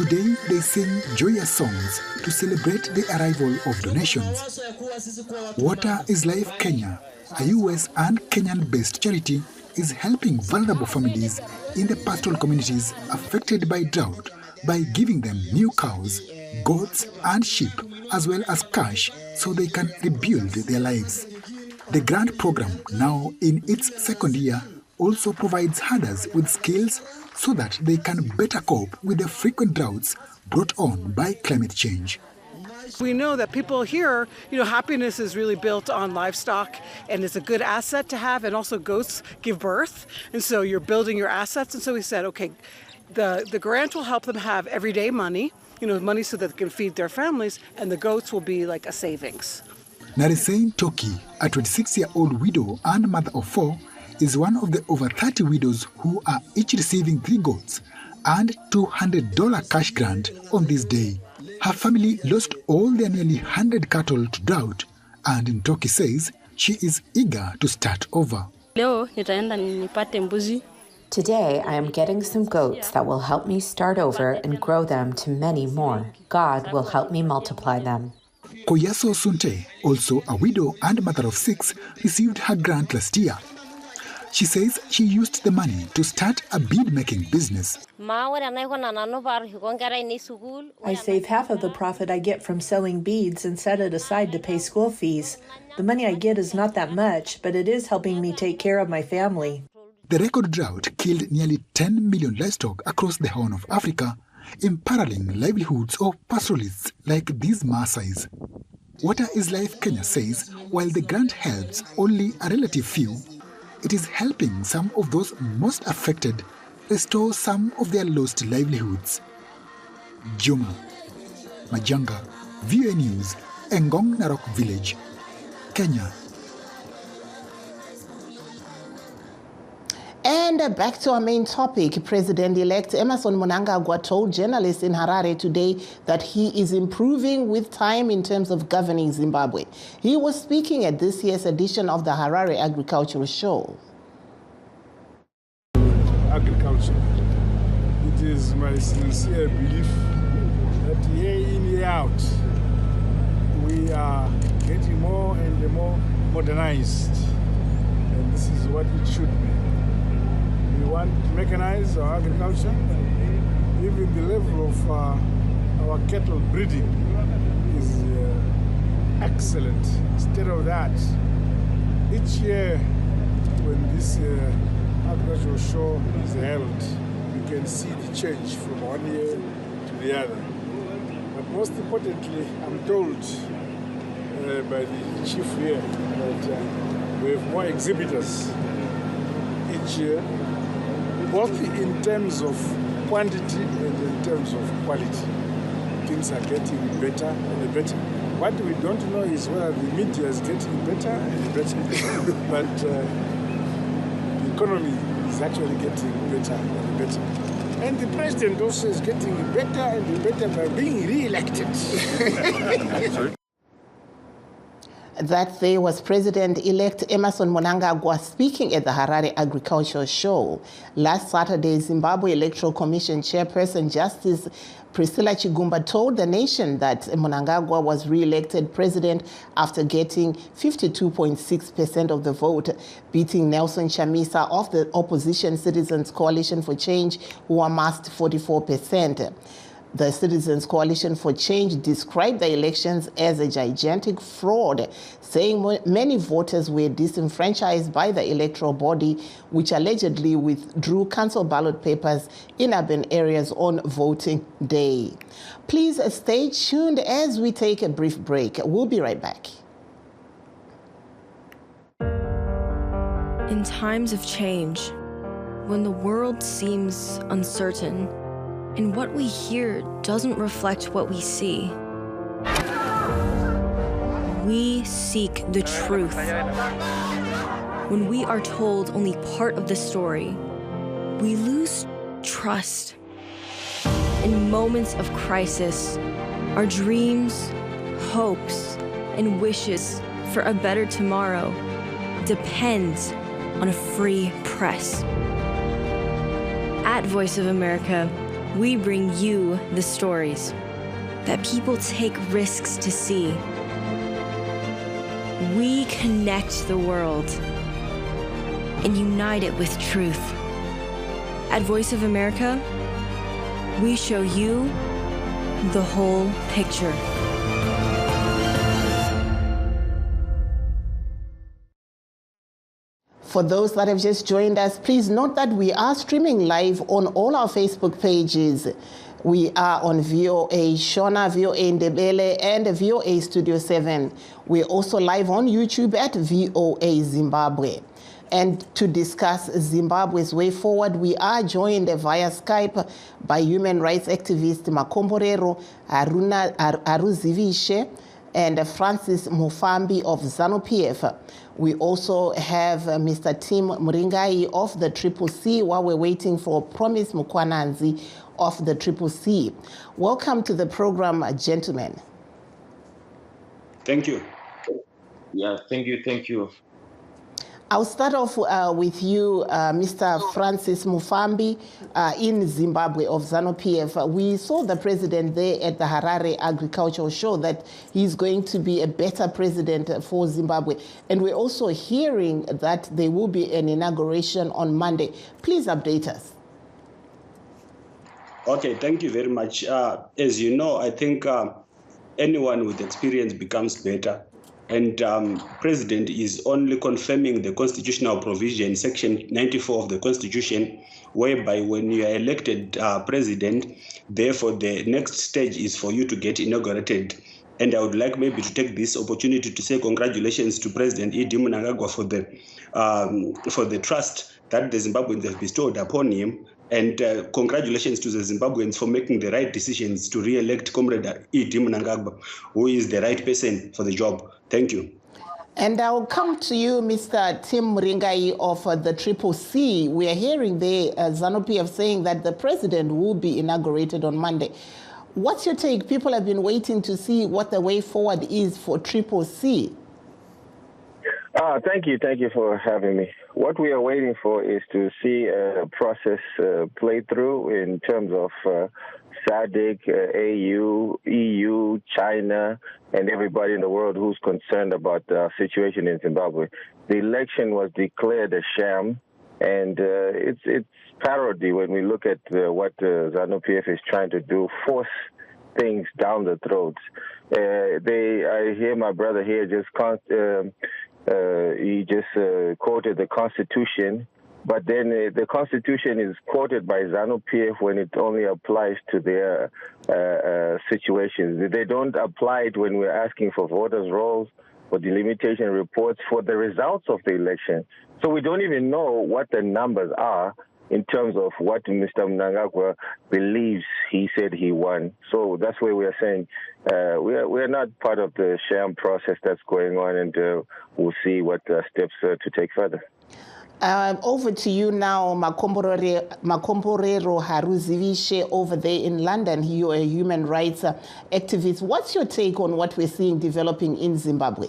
Today, they sing joyous songs to celebrate the arrival of donations. Water is Life Kenya, a US and Kenyan-based charity, is helping vulnerable families in the pastoral communities affected by drought by giving them new cows, goats and sheep, as well as cash so they can rebuild their lives. The grant program, now in its second year, also provides herders with skills so that they can better cope with the frequent droughts brought on by climate change. We know that people here, happiness is really built on livestock and it's a good asset to have, and also goats give birth. And so you're building your assets. And so we said, okay, the grant will help them have everyday money, money so that they can feed their families, and the goats will be like a savings. Narisain Toki, a 26-year-old widow and mother of 4, is one of the over 30 widows who are each receiving 3 goats and $200 cash grant on this day. Her family lost all their nearly 100 cattle to drought, and Ntoki says she is eager to start over. Today, I am getting some goats that will help me start over and grow them to many more. God will help me multiply them. Koyaso Sunte, also a widow and mother of 6, received her grant last year. She says she used the money to start a bead-making business. I save half of the profit I get from selling beads and set it aside to pay school fees. The money I get is not that much, but it is helping me take care of my family. The record drought killed nearly 10 million livestock across the Horn of Africa, imperiling livelihoods of pastoralists like these Maasais. Water is Life Kenya says while the grant helps only a relative few, it is helping some of those most affected restore some of their lost livelihoods. Juma Majanga, VOA News, Ngong Narok Village, Kenya. And back to our main topic, President-elect Emmerson Mnangagwa told journalists in Harare today that he is improving with time in terms of governing Zimbabwe. He was speaking at this year's edition of the Harare Agricultural Show. Agriculture. It is my sincere belief that year in, year out, we are getting more and more modernized. And this is what it should be. We want to mechanize our agriculture. Even the level of our cattle breeding is excellent. Instead of that, each year when this agricultural show is held, you can see the change from one year to the other. But most importantly, I'm told by the chief here that we have more exhibitors each year, both in terms of quantity and in terms of quality. Things are getting better and better. What we don't know is whether the media is getting better and better. But the economy is actually getting better and better. And the president also is getting better and better by being re-elected. That day was President-elect Emmerson Mnangagwa speaking at the Harare Agricultural Show. Last Saturday, Zimbabwe Electoral Commission Chairperson Justice Priscilla Chigumba told the nation that Mnangagwa was re-elected president after getting 52.6% of the vote, beating Nelson Chamisa of the opposition Citizens Coalition for Change, who amassed 44%. The Citizens Coalition for Change described the elections as a gigantic fraud, saying many voters were disenfranchised by the electoral body, which allegedly withdrew council ballot papers in urban areas on voting day. Please stay tuned as we take a brief break. We'll be right back. In times of change, when the world seems uncertain, and what we hear doesn't reflect what we see, we seek the truth. When we are told only part of the story, we lose trust. In moments of crisis, our dreams, hopes, and wishes for a better tomorrow depend on a free press. At Voice of America, We bring you the stories that people take risks to see. We connect the world and unite it with truth. At Voice of America, we show you the whole picture. For those that have just joined us, please note that we are streaming live on all our Facebook pages. We are on VOA Shona, VOA Ndebele, and VOA Studio 7. We're also live on YouTube at VOA Zimbabwe. And to discuss Zimbabwe's way forward, we are joined via Skype by human rights activist Makomborero Aruzivishe and Francis Mufambi of ZANU-PF. We also have Mr. Tim Muringai of the CCC while we're waiting for Promise Mukwananzi of the CCC. Welcome to the program, gentlemen. Thank you. Yeah, thank you. I'll start off with you, Mr. Francis Mufambi, in Zimbabwe of ZANU-PF. We saw the president there at the Harare Agricultural Show that he's going to be a better president for Zimbabwe. And we're also hearing that there will be an inauguration on Monday. Please update us. Okay, thank you very much. As you know, I think anyone with experience becomes better. And President is only confirming the constitutional provision, Section 94 of the Constitution, whereby when you are elected president, therefore the next stage is for you to get inaugurated. And I would like maybe to take this opportunity to say congratulations to President Idi Mnangagwa for the trust that the Zimbabweans have bestowed upon him. And congratulations to the Zimbabweans for making the right decisions to re-elect Comrade Idi Mnangagwa, who is the right person for the job. Thank you. And I'll come to you, Mr. Tim Muringai of the CCC. We are hearing there ZANU-PF saying that the president will be inaugurated on Monday. What's your take? People have been waiting to see what the way forward is for CCC. Thank you for having me. What we are waiting for is to see a process play through in terms of SADC, AU, EU, China, and everybody in the world who's concerned about the situation in Zimbabwe. The election was declared a sham, and it's parody when we look at what ZANU-PF is trying to do, force things down the throats. I hear my brother here he just quoted the Constitution, but then the Constitution is quoted by ZANU-PF when it only applies to their situations. They don't apply it when we're asking for voters' rolls, for delimitation reports, for the results of the election. So we don't even know what the numbers are in terms of what Mr. Mnangagwa believes he said he won. So that's where we are saying we're not part of the sham process that's going on, and we'll see what steps to take further. Over to you now, Makomborero Haruzivishe over there in London. You're a human rights activist. What's your take on what we're seeing developing in Zimbabwe?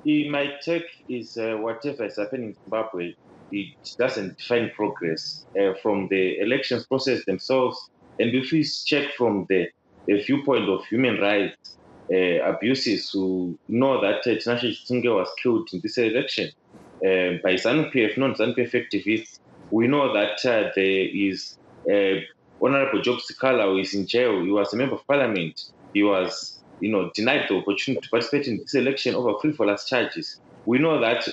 My take is whatever is happening in Zimbabwe, it doesn't define progress from the elections process themselves. And if we check from the viewpoint of human rights abuses, who know that Tinashe Chitunge was killed in this election by ZANU-PF, non-ZANU-PF activists, we know that there is Honorable Job Sikala, who is in jail. He was a member of parliament. He was denied the opportunity to participate in this election over frivolous charges. We know that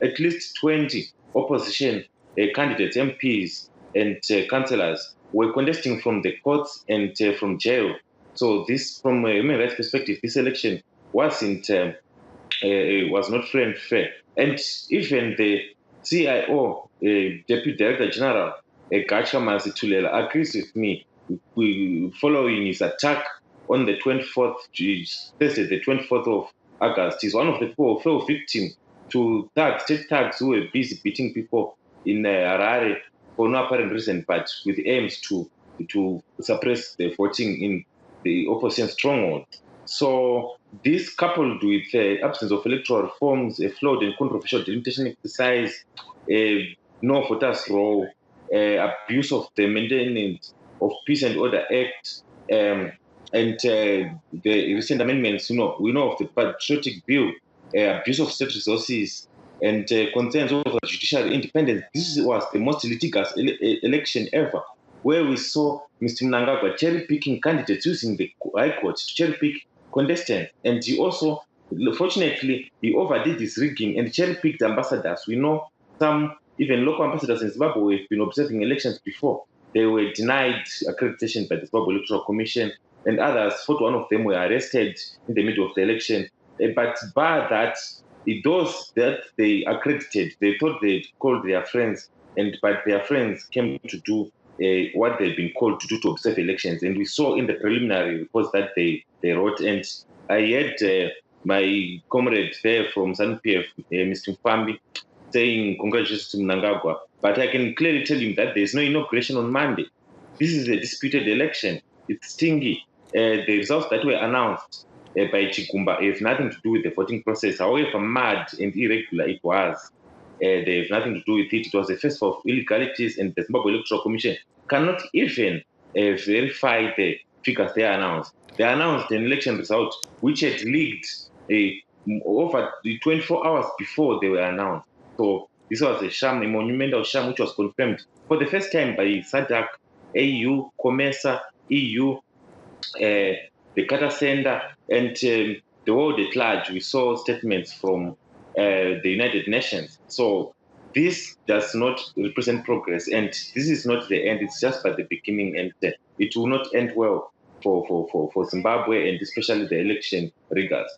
at least 20 opposition candidates, MPs, and councillors were contesting from the courts and from jail. So this, from a human rights perspective, this election was not free and fair. And even the CIO, Deputy Director General, Gacha Mazitulela, agrees with me following his attack on the 24th, Thursday, the 24th of August. He's one of the people who fell victim to state thugs who were busy beating people in Harare for no apparent reason, but with aims to suppress the voting in the opposition stronghold. So this, coupled with the absence of electoral reforms, a flawed and controversial delimitation exercise, no voters' roll, abuse of the maintenance of Peace and Order Act, and the recent amendments, we know of the Patriotic Bill, abuse of state resources, and concerns over judicial independence. This was the most litigious election ever, where we saw Mr. Mnangagwa cherry-picking candidates, using the High Court to cherry-pick contestants. And he also, fortunately, he overdid this rigging and cherry-picked ambassadors. We know some, even local ambassadors in Zimbabwe, have been observing elections before. They were denied accreditation by the Zimbabwe Electoral Commission, and others, 41 of them, were arrested in the middle of the election. But by that, those that they accredited, they thought they'd called their friends, but their friends came to do what they've been called to do, to observe elections. And we saw in the preliminary reports that they wrote, and I had my comrade there from ZANU-PF, Mr. Mfambi, saying congratulations to Mnangagwa. But I can clearly tell him that there's no inauguration on Monday. This is a disputed election. It's stingy. The results that were announced by Chigumba have nothing to do with the voting process. However mad and irregular it was, they have nothing to do with it. It was a festival of illegalities, and the Zimbabwe Electoral Commission cannot even verify the figures they announced. They announced an election result which had leaked over 24 hours before they were announced. So this was a sham, a monumental sham, which was confirmed for the first time by SADC, AU, COMESA, EU, the Carter Center, and the world at large. We saw statements from the United Nations. So this does not represent progress, and this is not the end. It's just at the beginning, and it will not end well for Zimbabwe, and especially the election riggers.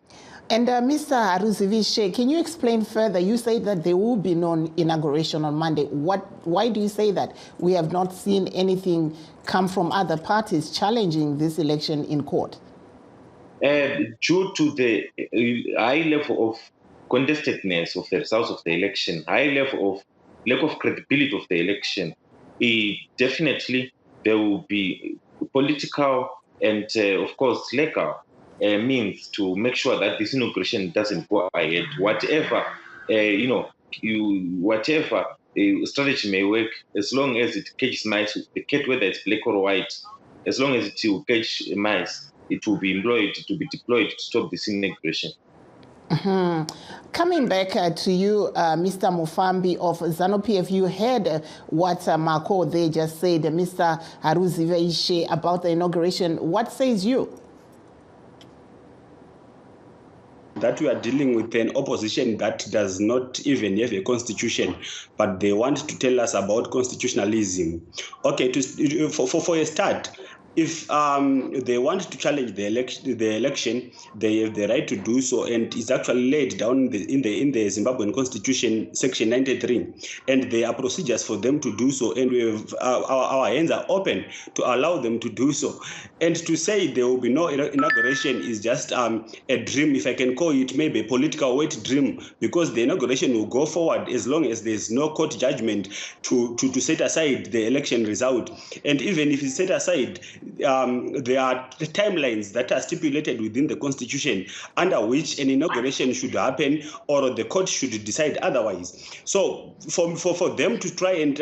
And Mr. Haruzivishe, can you explain further? You say that there will be no inauguration on Monday. Why do you say that? We have not seen anything come from other parties challenging this election in court. Due to the high level of contestedness of the results of the election, high level of lack of credibility of the election, definitely there will be political and, of course, legal means to make sure that this inauguration doesn't go ahead. Whatever, whatever strategy may work, as long as it catches mice, the cat, whether it's black or white, as long as it will catch mice, it will be employed, to be deployed to stop this inauguration. Coming back to you, Mr. Mufambi of ZANU-PF, you heard what Marco they just said, Mr. Haruzivishe, about the inauguration. What says you? That we are dealing with an opposition that does not even have a constitution, but they want to tell us about constitutionalism. Okay, for a start, if they want to challenge the election, they have the right to do so, and it's actually laid down in the Zimbabwean Constitution, Section 93, and there are procedures for them to do so, and we have, our hands are open to allow them to do so. And to say there will be no inauguration is just a dream, if I can call it, maybe a political wet dream, because the inauguration will go forward as long as there's no court judgment to set aside the election result. And even if it's set aside, there are the timelines that are stipulated within the Constitution under which an inauguration should happen, or the court should decide otherwise. So for them to try and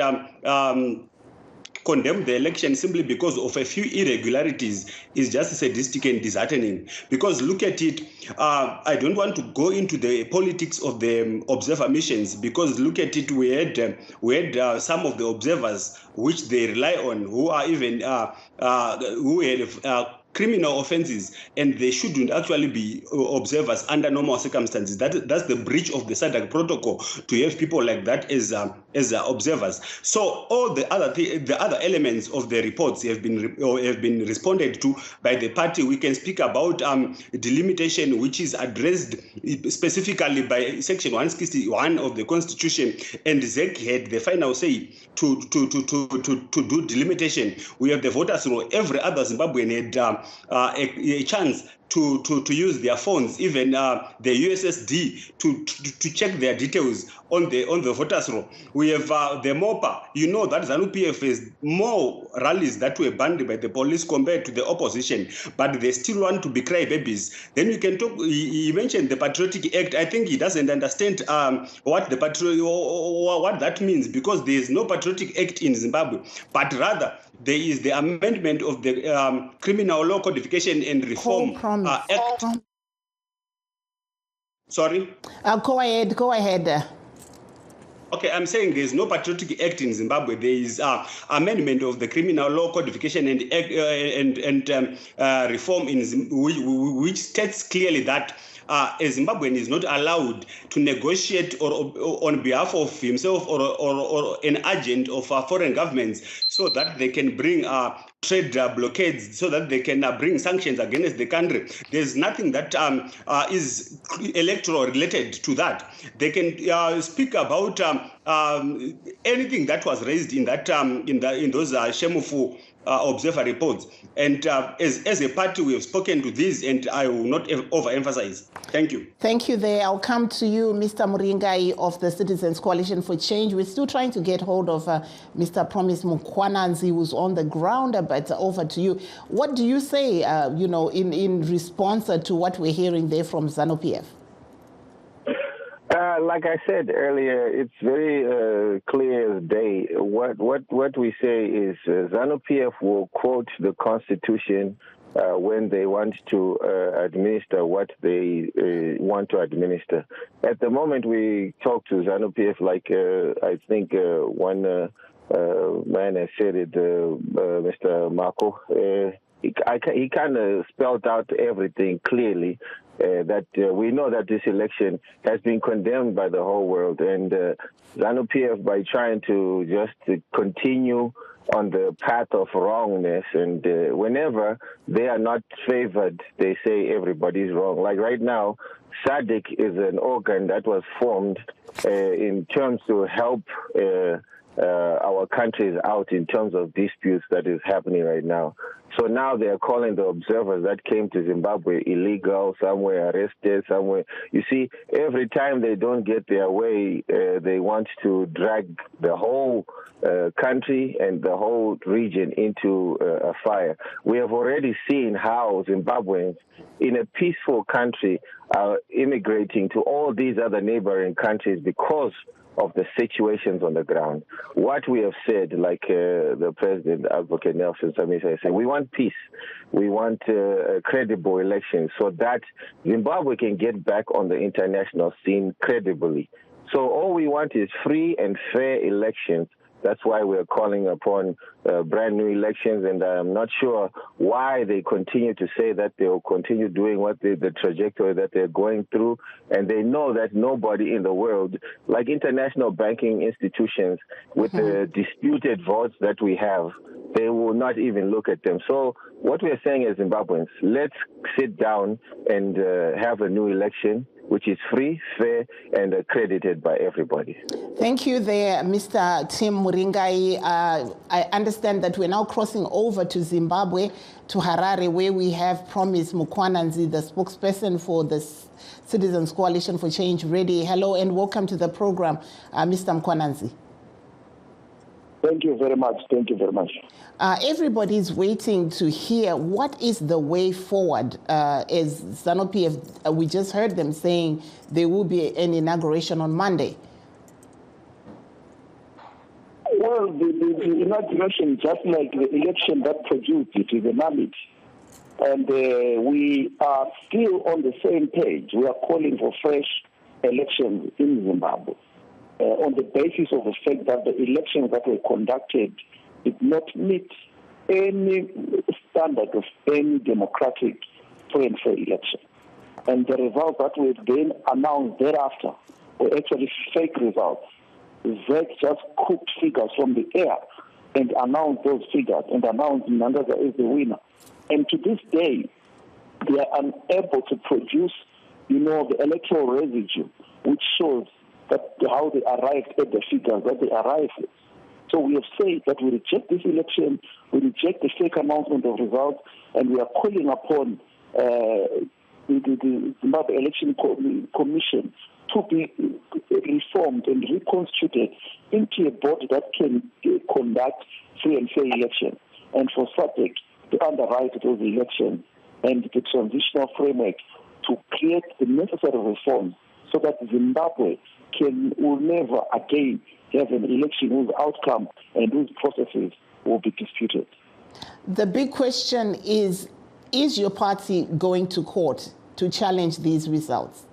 condemn the election simply because of a few irregularities is just sadistic and disheartening. Because look at it, I don't want to go into the politics of the observer missions, because look at it, we had some of the observers which they rely on who are even who have criminal offenses, and they shouldn't actually be observers under normal circumstances. That's the breach of the SADC protocol, to have people like that as observers. So all the other elements of the reports have been responded to by the party. We can speak about delimitation, which is addressed specifically by Section 161 of the Constitution, and ZEC had the final say to do delimitation. We have the voters roll. Every other Zimbabwean had a chance to use their phones, even the USSD, to check their details on the voters roll. We have the MOPA. You know that ZANU-PF has more rallies that were banned by the police compared to the opposition, but they still want to be crybabies. Then you can talk. He mentioned the Patriotic Act. I think he doesn't understand what that means, because there is no Patriotic Act in Zimbabwe, but rather there is the amendment of the Criminal Law Codification and Reform Act. Sorry? Go ahead. Okay, I'm saying there's no patriotic act in Zimbabwe. There is amendment of the Criminal Law Codification and Reform which states clearly that a Zimbabwean is not allowed to negotiate or on behalf of himself or an agent of foreign governments so that they can bring trade blockades, so that they can bring sanctions against the country. There's nothing that is electoral related to that. They can speak about anything that was raised in that in those Shemufu observer reports. And as a party, we have spoken to this, and I will not overemphasize. Thank you. Thank you there. I'll come to you, Mr. Muringai of the Citizens Coalition for Change. We're still trying to get hold of Mr. Promise Mukwananzi, who's on the ground, but over to you. What do you say, in response to what we're hearing there from ZANU-PF? Like I said earlier, it's very clear as day. What we say is ZANU-PF will quote the Constitution when they want to administer what they want to administer. At the moment, we talk to ZANU-PF like I think one man has said it, Mr. Marco. He kind of spelled out everything clearly. That we know that this election has been condemned by the whole world, and ZANU-PF, by trying to just continue on the path of wrongness, and whenever they are not favored, they say everybody's wrong. Like right now, SADC is an organ that was formed in terms to help our countries out in terms of disputes that is happening right now. So now they are calling the observers that came to Zimbabwe illegal, somewhere arrested, somewhere. You see, every time they don't get their way, they want to drag the whole country and the whole region into a fire. We have already seen how Zimbabweans in a peaceful country are immigrating to all these other neighboring countries because of the situations on the ground. What we have said, like the President, Advocate Nelson Chamisa, said, we want peace. We want credible elections so that Zimbabwe can get back on the international scene credibly. So all we want is free and fair elections. That's why we're calling upon brand new elections, and I'm not sure why they continue to say that they will continue doing what the trajectory that they're going through, and they know that nobody in the world, like international banking institutions, with the disputed votes that we have, they will not even look at them. So what we're saying as Zimbabweans, let's sit down and have a new election, which is free, fair, and accredited by everybody. Thank you there, Mr. Tim Muringai. I understand that we're now crossing over to Zimbabwe, to Harare, where we have Promise Mukwananzi, the spokesperson for the Citizens Coalition for Change, ready. Hello and welcome to the program, Mr. Mukwananzi. Thank you very much. Thank you very much. Everybody's waiting to hear what is the way forward. As ZANU-PF, we just heard them saying there will be an inauguration on Monday. Well, the inauguration, just like the election that produced it, is a nullity. And we are still on the same page. We are calling for fresh elections in Zimbabwe. On the basis of the fact that the elections that were conducted did not meet any standard of any democratic free and fair election. And the results that were then announced thereafter were actually fake results. That just cooked figures from the air and announced those figures and announced Nangaza as the winner. And to this day, they are unable to produce, the electoral residue, which shows that how they arrived at the figures that they arrived at. So we have said that we reject this election, we reject the fake announcement of results, and we are calling upon the Zimbabwe Election Commission to be reformed and reconstituted into a body that can conduct free and fair elections, and for SADC to underwrite those elections and the transitional framework to create the necessary reforms so that Zimbabwe will never again have an election whose outcome and whose processes will be disputed. The big question is your party going to court to challenge these results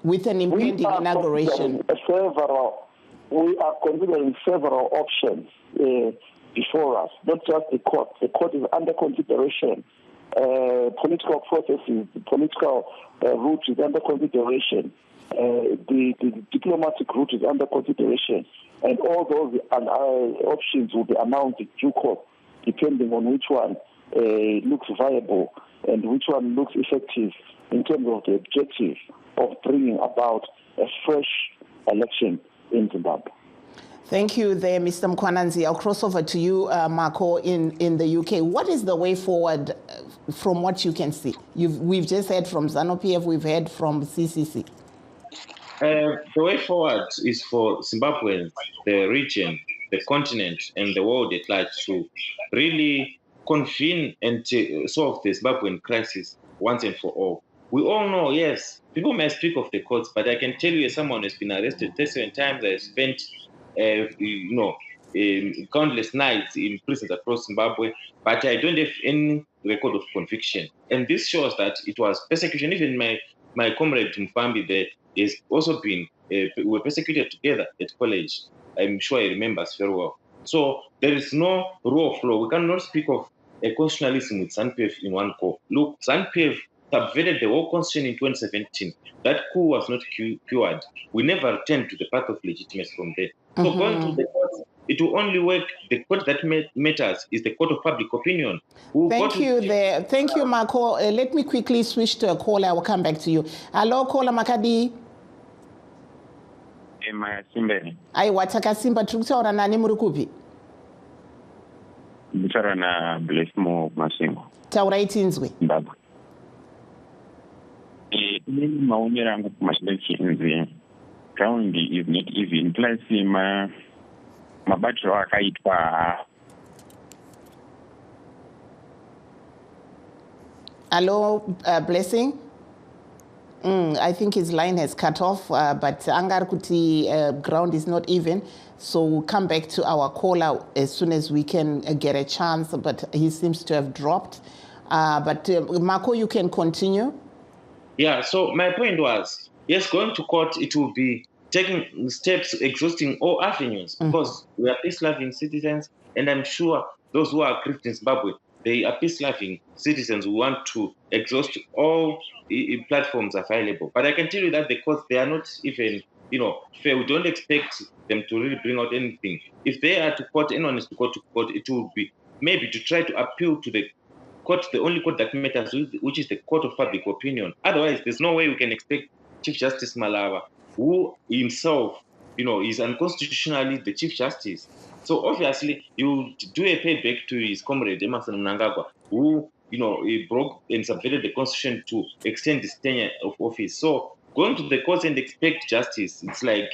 with an impending inauguration? We are considering several options before us, not just the court. The court is under consideration. Political processes, the political route is under consideration. The diplomatic route is under consideration. And all those options will be announced in due course, depending on which one looks viable and which one looks effective in terms of the objective of bringing about a fresh election in Zimbabwe. Thank you there, Mr. Mkwananzi. I'll cross over to you, Marco, in the UK. What is the way forward from what you can see? We've just heard from ZANU-PF, we've heard from CCC. The way forward is for Zimbabweans, the region, the continent, and the world at large to really convene and to solve the Zimbabwean crisis once and for all. We all know, yes, people may speak of the courts, but I can tell you as someone who's been arrested 37 times, I've spent countless nights in prisons across Zimbabwe, but I don't have any record of conviction. And this shows that it was persecution. Even my comrade Mfambi there has also been, we were persecuted together at college. I'm sure he remembers very well. So there is no rule of law. We cannot speak of a constitutionalism with ZANU-PF in one go. Look, ZANU-PF subverted the whole constitution in 2017. That coup was not cured. We never returned to the path of legitimacy from there. So going to the court, it will only work. The court that matters is the court of public opinion. Thank you there. Thank you, Marco. Let me quickly switch to a caller. I will come back to you. Hello, caller Makadi. Aiwa Takasimba, tukutaura nani muri kupi? Nditaura na Blessmo Masingo. Taurai tinzwe. Zimbabwe. Ine maonero angu kumashindakinzi ground is not even, plus mabatiro akaitwa. Hello, Blessing. I think his line has cut off, but Angar Kuti ground is not even. So we'll come back to our caller as soon as we can get a chance, but he seems to have dropped. But Marco, you can continue. Yeah, so my point was, yes, going to court, it will be taking steps exhausting all avenues because we are peace-loving citizens, and I'm sure those who are aggrieved in Zimbabwe, they are peace-loving citizens who want to exhaust all platforms available. But I can tell you that the courts, they are not even, fair. We don't expect them to really bring out anything. If they are to court, anyone is to go to court, it will be maybe to try to appeal to the court, the only court that matters, which is the court of public opinion. Otherwise, there's no way we can expect Chief Justice Malava, who himself, is unconstitutionally the Chief Justice. So obviously, you do a payback to his comrade Emerson Mnangagwa, who, he broke and subverted the constitution to extend his tenure of office. So going to the courts and expect justice, it's like,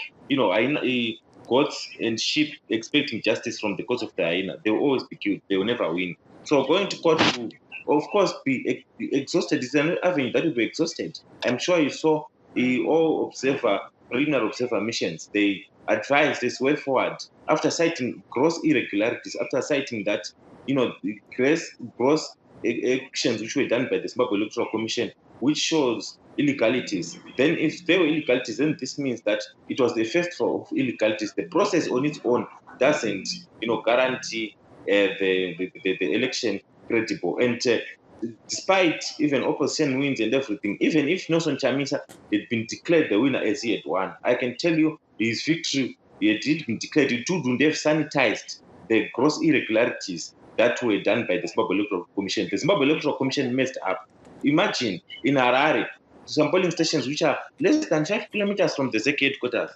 goats and sheep expecting justice from the courts of the hyena. They will always be killed. They will never win. So going to court will, of course, be exhausted. It's an avenue that will be exhausted. I'm sure you saw all preliminary observer missions. They advised this way forward after citing gross irregularities, after citing that, gross actions which were done by the Zimbabwe Electoral Commission, which shows illegalities. Then if there were illegalities, then this means that it was the first of illegalities. The process on its own doesn't, guarantee the election credible. And despite even opposition wins and everything, even if Nelson Chamisa had been declared the winner as he had won, I can tell you his victory, he had been declared, it wouldn't have sanitized the gross irregularities that were done by the Zimbabwe Electoral Commission. The Zimbabwe Electoral Commission messed up. Imagine in Harare, some polling stations which are less than 5 kilometers from the ZK headquarters,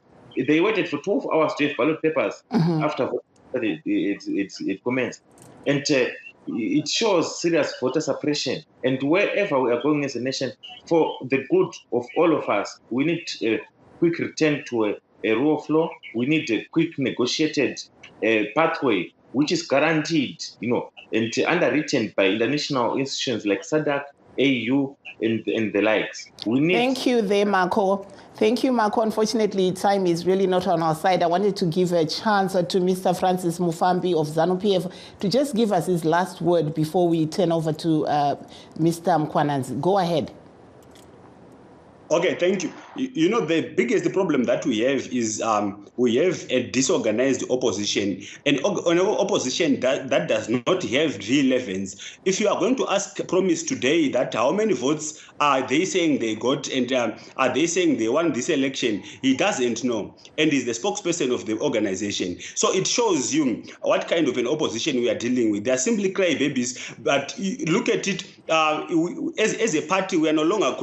they waited for 12 hours to have ballot papers after it commenced. And it shows serious voter suppression. And wherever we are going as a nation, for the good of all of us, we need a quick return to a rule of law. We need a quick negotiated pathway, which is guaranteed, and underwritten by international institutions like SADC, AU and the likes. We need. Thank you there, Marco. Thank you, Marco. Unfortunately, time is really not on our side. I wanted to give a chance to Mr. Francis Mufambi of ZANU-PF to just give us his last word before we turn over to Mr. Mkwananzi. Go ahead. Okay, thank you. You know, the biggest problem that we have is we have a disorganized opposition, an opposition that does not have V11s. If you are going to ask Promise today that how many votes are they saying they got and are they saying they won this election, he doesn't know, and is the spokesperson of the organization. So it shows you what kind of an opposition we are dealing with. They are simply crybabies, but look at it, as a party, we are no longer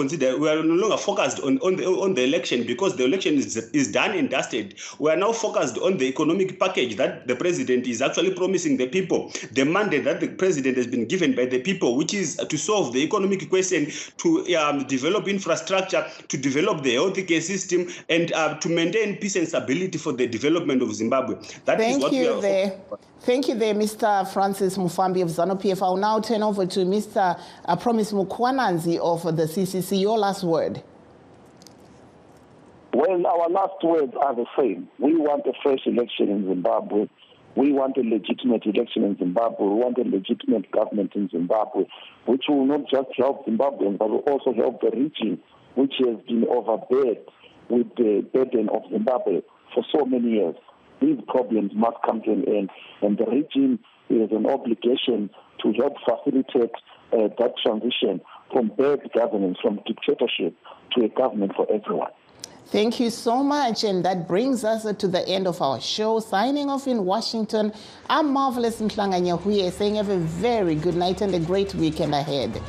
focused on the election, because the election is done and dusted. We are now focused on the economic package that the president is actually promising the people, the mandate that the president has been given by the people, which is to solve the economic question, to develop infrastructure, to develop the healthcare system, and to maintain peace and stability for the development of Zimbabwe. Thank you there, Mr. Francis Mufambi of ZANU-PF. I'll now turn over to Mr. Promise Mkwananzi of the CCC. Your last word. Well, our last words are the same. We want a fresh election in Zimbabwe. We want a legitimate election in Zimbabwe. We want a legitimate government in Zimbabwe, which will not just help Zimbabweans, but will also help the region, which has been overbeared with the burden of Zimbabwe for so many years. These problems must come to an end, and the region has an obligation to help facilitate that transition from bad governance, from dictatorship to a government for everyone. Thank you so much, and that brings us to the end of our show. Signing off in Washington, I'm Marvelous Mhlanga Nyahuye, saying have a very good night and a great weekend ahead.